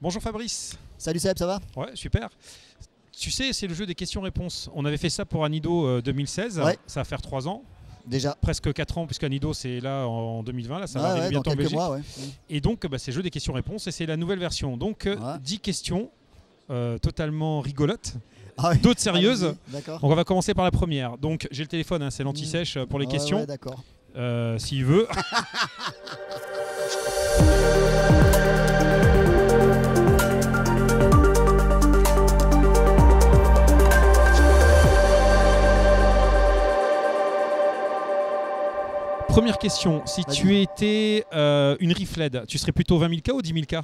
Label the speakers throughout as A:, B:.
A: Bonjour Fabrice.
B: Salut Seb, ça va?
A: Ouais, super. Tu sais, c'est le jeu des questions-réponses. On avait fait ça pour Anido 2016.
B: Ouais.
A: Ça va faire 3 ans.
B: Déjà.
A: Presque 4 ans, puisque Anido c'est là en 2020. Là, ça va
B: Ouais,
A: arriver
B: dans
A: bientôt en
B: quelques
A: Belgique.
B: mois, ouais.
A: Et donc, c'est le jeu des questions-réponses et c'est la nouvelle version. Donc,
B: Ouais.
A: 10 questions totalement rigolotes,
B: Ah ouais.
A: d'autres sérieuses.
B: Allons-y, d'accord.
A: Donc, on va commencer par la première. Donc, j'ai le téléphone, hein, c'est l'anti-sèche pour les
B: Ouais,
A: questions.
B: ouais, d'accord.
A: S'il veut. Première question, si tu étais une Rifled, tu serais plutôt 20 000 K ou 10 000 K?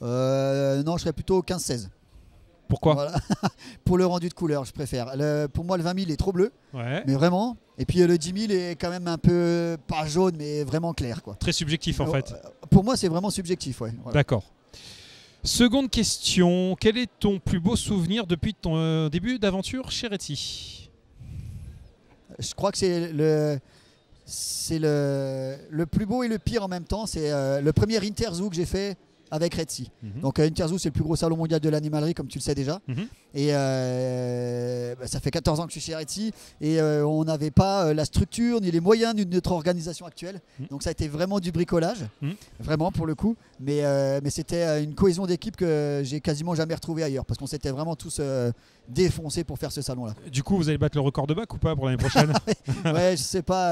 B: Non, je serais plutôt 15-16.
A: Pourquoi?
B: Voilà. Pour le rendu de couleur, je préfère. Pour moi, le 20 000 est trop bleu,
A: Ouais.
B: mais vraiment. Et puis le 10 000 est quand même un peu, pas jaune, mais vraiment clair, quoi.
A: Très subjectif en fait.
B: Pour moi, c'est vraiment subjectif, ouais. Voilà.
A: D'accord. Seconde question, quel est ton plus beau souvenir depuis ton début d'aventure chez Retsi?
B: Je crois que c'est le plus beau et le pire en même temps. C'est le premier Interzoo que j'ai fait avec Retsi. Donc Interzoo, c'est le plus gros salon mondial de l'animalerie, comme tu le sais déjà. Et ça fait 14 ans que je suis chez Retsi et on n'avait pas la structure ni les moyens de notre organisation actuelle. Donc ça a été vraiment du bricolage, vraiment pour le coup. Mais c'était une cohésion d'équipe que j'ai quasiment jamais retrouvée ailleurs parce qu'on s'était vraiment tous défoncés pour faire ce salon-là.
A: Du coup, vous allez battre le record de bac ou pas pour l'année prochaine?
B: Ouais, je sais pas.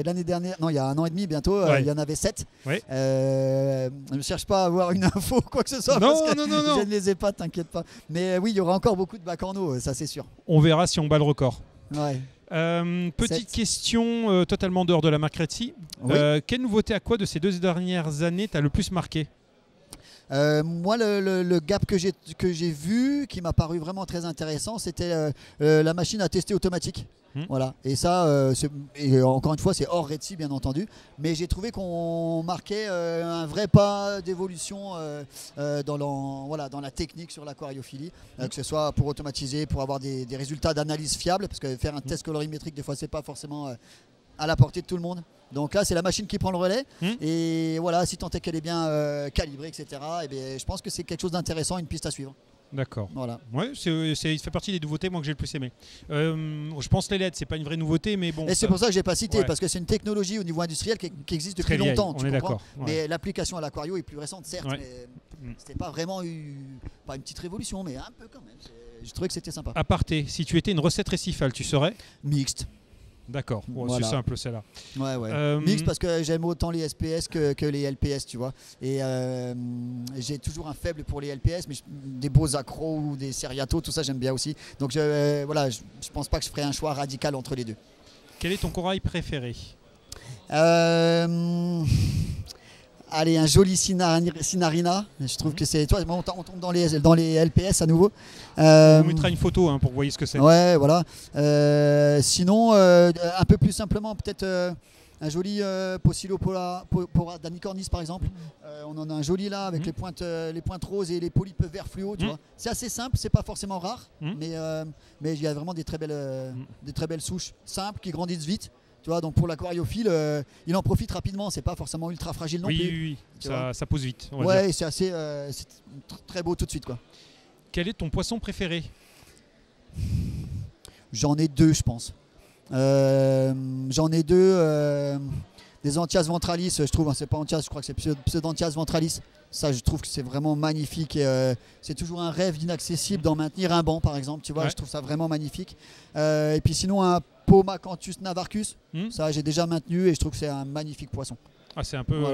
B: L'année dernière, non, il y a 1 an et demi bientôt, il y en avait 7.
A: Ouais.
B: Je ne cherche pas à avoir une info quoi que ce soit.
A: Non,
B: parce que
A: non, non, non.
B: je ne les ai pas, t'inquiète pas. Mais oui, il y aura encore beaucoup de bacs en eau, ça c'est sûr.
A: On verra si on bat le record.
B: Ouais.
A: Petite
B: 7.
A: question totalement dehors de la marque Retsi.
B: Oui.
A: Quelle nouveauté à quoi de ces 2 dernières années t'as le plus marqué?
B: Moi, le gap que j'ai vu, qui m'a paru vraiment très intéressant, c'était la machine à tester automatique. Voilà. Et ça, et encore une fois, c'est hors Retsi, bien entendu. Mais j'ai trouvé qu'on marquait un vrai pas d'évolution dans la technique sur l'aquariophilie, que ce soit pour automatiser, pour avoir des résultats d'analyse fiables, parce que faire un test colorimétrique, des fois, c'est pas forcément à la portée de tout le monde. Donc là, c'est la machine qui prend le relais. Et voilà, si tant est qu'elle est bien calibrée, etc., et bien, je pense que c'est quelque chose d'intéressant, une piste à suivre.
A: D'accord.
B: Voilà.
A: Ouais, il fait partie des nouveautés moi que j'ai le plus aimé. Je pense les LED, c'est pas une vraie nouveauté, mais bon.
B: Et c'est pour ça que j'ai pas cité,
A: Ouais.
B: parce que c'est une technologie au niveau industriel qui existe depuis
A: Très vieille,
B: longtemps.
A: on
B: tu
A: est
B: comprends.
A: d'accord. Ouais.
B: Mais l'application à l'aquario est plus récente, certes,
A: Ouais.
B: mais c'était pas vraiment pas une petite révolution, mais un peu quand même. Je trouvais que c'était sympa.
A: Aparté, si tu étais une recette récifale, tu serais?
B: Mixte.
A: D'accord, bon,
B: Voilà.
A: c'est simple celle-là.
B: Ouais. Mixte parce que j'aime autant les SPS que les LPS, tu vois. Et j'ai toujours un faible pour les LPS, mais des beaux accros ou des seriatos, tout ça j'aime bien aussi. Donc je pense pas que je ferais un choix radical entre les deux.
A: Quel est ton corail préféré?
B: Allez, un joli Sinarina. Je trouve que c'est. Toi, on tombe dans les LPS à nouveau.
A: On mettra une photo pour que vous voyez ce que c'est.
B: Ouais, voilà. Sinon, un peu plus simplement, peut-être un joli Pocillo d'Anicornis par exemple. On en a un joli là avec les pointes roses et les polypes verts fluo. Tu vois. C'est assez simple, c'est pas forcément rare, mais il y a vraiment des très belles souches simples qui grandissent vite. Tu vois, donc pour l'aquariophile, il en profite rapidement. C'est pas forcément ultra fragile non plus.
A: Oui. Ça pousse vite.
B: Ouais, c'est assez, c'est très beau tout de suite quoi.
A: Quel est ton poisson préféré?
B: J'en ai 2, je pense. J'en ai 2. Des Anthias ventralis, je trouve. C'est pas Anthias, je crois que c'est Pseudanthias ventralis. Ça, je trouve que c'est vraiment magnifique. Et, c'est toujours un rêve d'inaccessible d'en maintenir un banc, par exemple. Tu vois, je trouve ça vraiment magnifique. Et puis sinon, un Pomacanthus navarcus. Ça, j'ai déjà maintenu et je trouve que c'est un magnifique poisson.
A: Ah, c'est un peu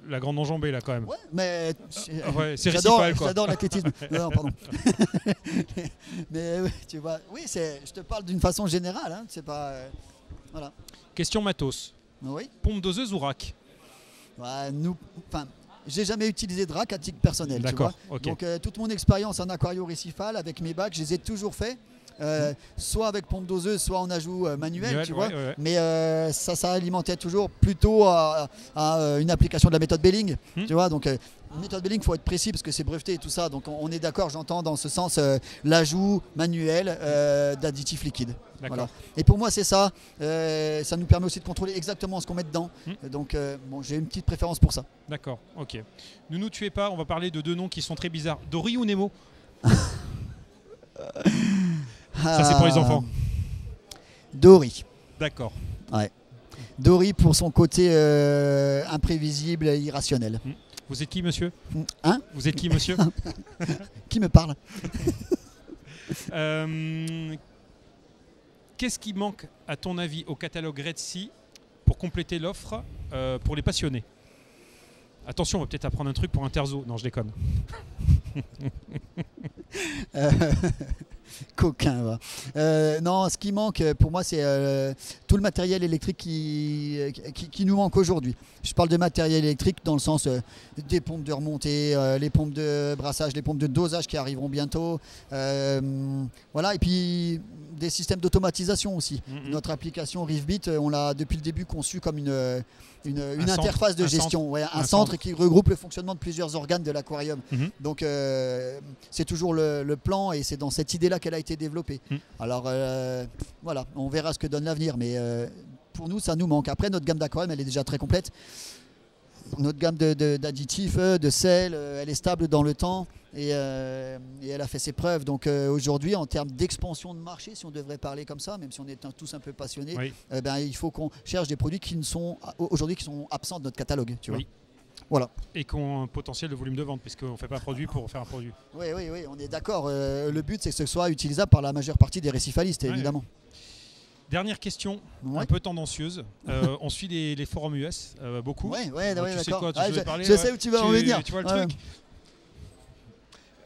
A: la grande enjambée là quand même.
B: Ouais, mais
A: c'est récifal quoi.
B: J'adore l'athlétisme. Non, pardon. Mais tu vois, oui, je te parle d'une façon générale. Hein, c'est pas. Voilà.
A: Question matos.
B: Oui.
A: Pompe doseuse ou rack?
B: J'ai jamais utilisé de rack à titre personnel.
A: D'accord.
B: Tu vois.
A: Okay.
B: Donc toute mon expérience en aquario récifal avec mes bacs, je les ai toujours fait. Soit avec pompe doseuse, soit en ajout manuel, tu vois.
A: Ouais.
B: Mais ça alimentait toujours plutôt à une application de la méthode Belling, tu vois. Donc méthode Belling, il faut être précis parce que c'est breveté et tout ça. Donc on est d'accord, j'entends dans ce sens l'ajout manuel d'additifs liquides. Voilà. Et pour moi c'est ça. Ça nous permet aussi de contrôler exactement ce qu'on met dedans. Donc bon, j'ai une petite préférence pour ça.
A: D'accord, ok. Ne nous tuez pas, on va parler de deux noms qui sont très bizarres. Dory ou Nemo? Ça c'est pour les enfants.
B: Dory.
A: D'accord.
B: Ouais. Dory pour son côté imprévisible et irrationnel.
A: Vous êtes qui, monsieur?
B: Hein?
A: Vous êtes qui, monsieur?
B: Qui me parle?
A: Qu'est-ce qui manque, à ton avis, au catalogue Red Sea pour compléter l'offre pour les passionnés? Attention, on va peut-être apprendre un truc pour un terzo. Non, je déconne.
B: Coquin, va. Non, ce qui manque pour moi, c'est tout le matériel électrique qui nous manque aujourd'hui. Je parle de matériel électrique dans le sens des pompes de remontée, les pompes de brassage, les pompes de dosage qui arriveront bientôt. Voilà, et puis des systèmes d'automatisation aussi. Notre application Rivebit, on l'a depuis le début conçue comme une interface de gestion, un centre qui regroupe le fonctionnement de plusieurs organes de l'aquarium. Donc c'est toujours le plan et c'est dans cette idée-là qu'elle a été développée. Alors voilà, on verra ce que donne l'avenir, mais pour nous ça nous manque. Après notre gamme d'aquarium elle est déjà très complète. Notre gamme d'additifs, de sel, elle est stable dans le temps et elle a fait ses preuves. Donc aujourd'hui, en termes d'expansion de marché, si on devrait parler comme ça, même si on est tous un peu passionnés, il faut qu'on cherche des produits qui sont aujourd'hui qui sont absents de notre catalogue. Tu vois. Voilà.
A: Et qui ont un potentiel de volume de vente, puisqu'on ne fait pas un produit pour faire un produit.
B: Oui, on est d'accord. Le but, c'est que ce soit utilisable par la majeure partie des récifalistes, évidemment.
A: Dernière question, un peu tendancieuse. On suit les forums US, beaucoup.
B: Oui,
A: tu sais quoi,
B: je sais où tu vas en venir.
A: Tu vois le truc.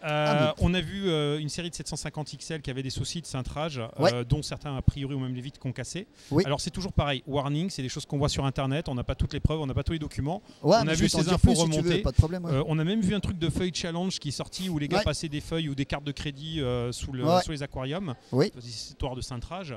A: On a vu une série de 750 XL qui avait des soucis de cintrage, dont certains a priori ou même les vitres qu'on cassé. Alors c'est toujours pareil, warning, c'est des choses qu'on voit sur internet, on n'a pas toutes les preuves, on n'a pas tous les documents. On a vu ces infos remonter.
B: Pas de problème,
A: on a même vu un truc de feuille challenge qui est sorti où les gars passaient des feuilles ou des cartes de crédit sous les aquariums, histoire de cintrage.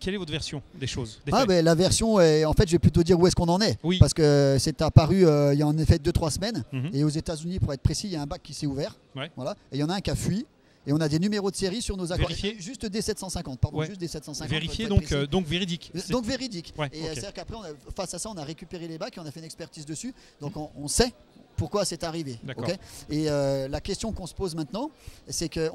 A: Quelle est votre version des choses
B: La version, en fait, je vais plutôt dire où est-ce qu'on en est. Parce que c'est apparu il y a en effet 2-3 semaines. Et aux États-Unis, pour être précis, il y a un bac qui s'est ouvert. Voilà. Et il y en a un qui a fui. Et on a des numéros de série sur nos accords. Juste des 750. Pardon, juste des 750.
A: Vérifié, donc véridique.
B: Donc véridique. Et c'est-à-dire qu'après, face à ça, on a récupéré les bacs et on a fait une expertise dessus. Donc on sait pourquoi c'est arrivé. Et la question qu'on se pose maintenant, c'est que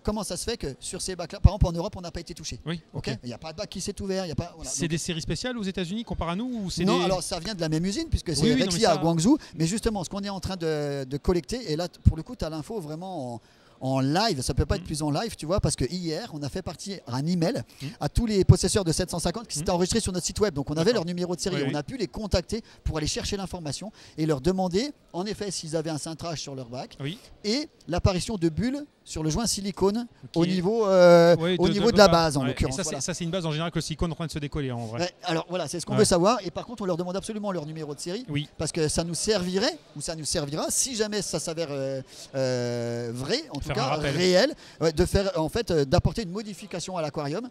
B: comment ça se fait que sur ces bacs-là, par exemple en Europe, on n'a pas été touché. Il n'y a pas de bac qui s'est ouvert.
A: C'est des séries spéciales aux États-Unis comparé à nous ou
B: Non, alors ça vient de la même usine puisque c'est Rexia à Guangzhou. Mais justement, ce qu'on est en train de collecter, et là pour le coup, tu as l'info vraiment en live, ça peut pas être plus en live, tu vois, parce que hier on a fait partir un email à tous les possesseurs de 750 qui s'étaient enregistrés sur notre site web. Donc on avait leur numéro de série, on a pu les contacter pour aller chercher l'information et leur demander en effet s'ils avaient un cintrage sur leur bac et l'apparition de bulles sur le joint silicone au niveau de la base en l'occurrence.
A: Ça c'est une base en général que le silicone est en train de se décoller en vrai.
B: Alors voilà, c'est ce qu'on veut savoir et par contre on leur demande absolument leur numéro de série parce que ça nous servirait ou ça nous servira si jamais ça s'avère vrai, en tout cas réel, de faire en fait d'apporter une modification à l'aquarium.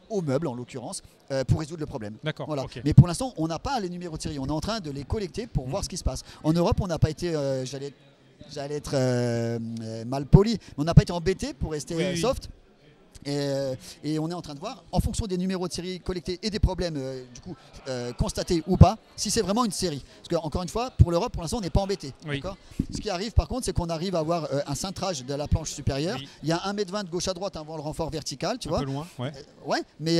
B: Au meuble en l'occurrence pour résoudre le problème. Voilà. Mais pour l'instant on n'a pas les numéros de série, on est en train de les collecter pour voir ce qui se passe. En Europe on n'a pas été, j'allais être mal poli, mais on n'a pas été embêté pour rester soft. Et on est en train de voir, en fonction des numéros de série collectés et des problèmes du coup constatés ou pas, si c'est vraiment une série. Parce qu'encore une fois, pour l'Europe, pour l'instant, on n'est pas embêté. Ce qui arrive par contre, c'est qu'on arrive à avoir un cintrage de la planche supérieure. Il y a 1,20 m de gauche à droite avant le renfort vertical, tu vois.
A: Un peu loin,
B: mais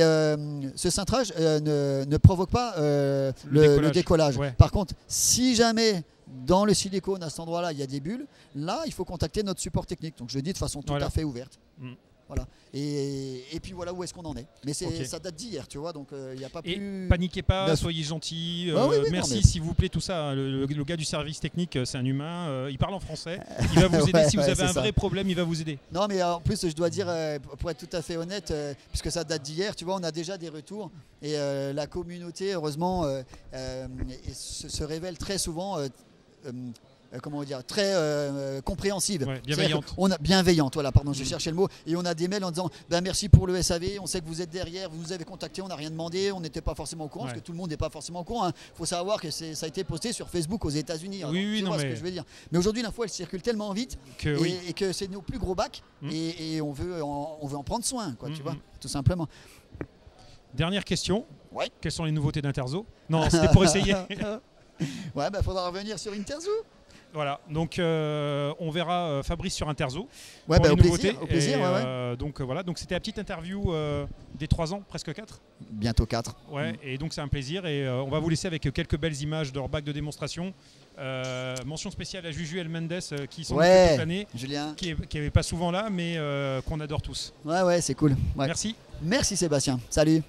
B: ce cintrage ne provoque pas le décollage. Par contre, si jamais dans le silicone à cet endroit-là, il y a des bulles, là, il faut contacter notre support technique. Donc je le dis de façon tout à fait ouverte. Voilà. Et puis voilà où est-ce qu'on en est. Mais ça date d'hier, tu vois, donc il n'y a pas plus...
A: Paniquez pas, soyez gentils. Merci, s'il vous plaît, tout ça. Le gars du service technique, c'est un humain. Il parle en français. Il va vous aider. Si vous avez un vrai problème, il va vous aider.
B: Non, mais en plus, je dois dire, pour être tout à fait honnête, puisque ça date d'hier, tu vois, on a déjà des retours. Et la communauté, heureusement, se révèle très souvent comment dire, très compréhensive.
A: Ouais, bienveillante.
B: Bienveillante, voilà, pardon, je cherchais le mot. Et on a des mails en disant merci pour le SAV, on sait que vous êtes derrière, vous nous avez contacté, on n'a rien demandé, on n'était pas forcément au courant, parce que tout le monde n'est pas forcément au courant. Il faut savoir que ça a été posté sur Facebook aux États-Unis.
A: Oui,
B: ce que je veux dire. Mais aujourd'hui, l'info, elle circule tellement vite et que c'est nos plus gros bacs et on veut en prendre soin, quoi, tu vois, tout simplement.
A: Dernière question.
B: Ouais.
A: Quelles sont les nouveautés d'Interzo? Non, c'était pour essayer.
B: Ouais, faudra revenir sur Interzo.
A: Voilà, donc on verra Fabrice sur Interzo.
B: Ouais, au plaisir.
A: Donc voilà, donc c'était la petite interview des 3 ans, presque 4.
B: Bientôt 4.
A: Ouais, et donc c'est un plaisir et on va vous laisser avec quelques belles images de leur bac de démonstration. Mention spéciale à Juju et Mendes qui sont là toute l'année,
B: Julien,
A: qui n'est pas souvent là, mais qu'on adore tous.
B: Ouais, c'est cool. Ouais.
A: Merci.
B: Merci Sébastien. Salut.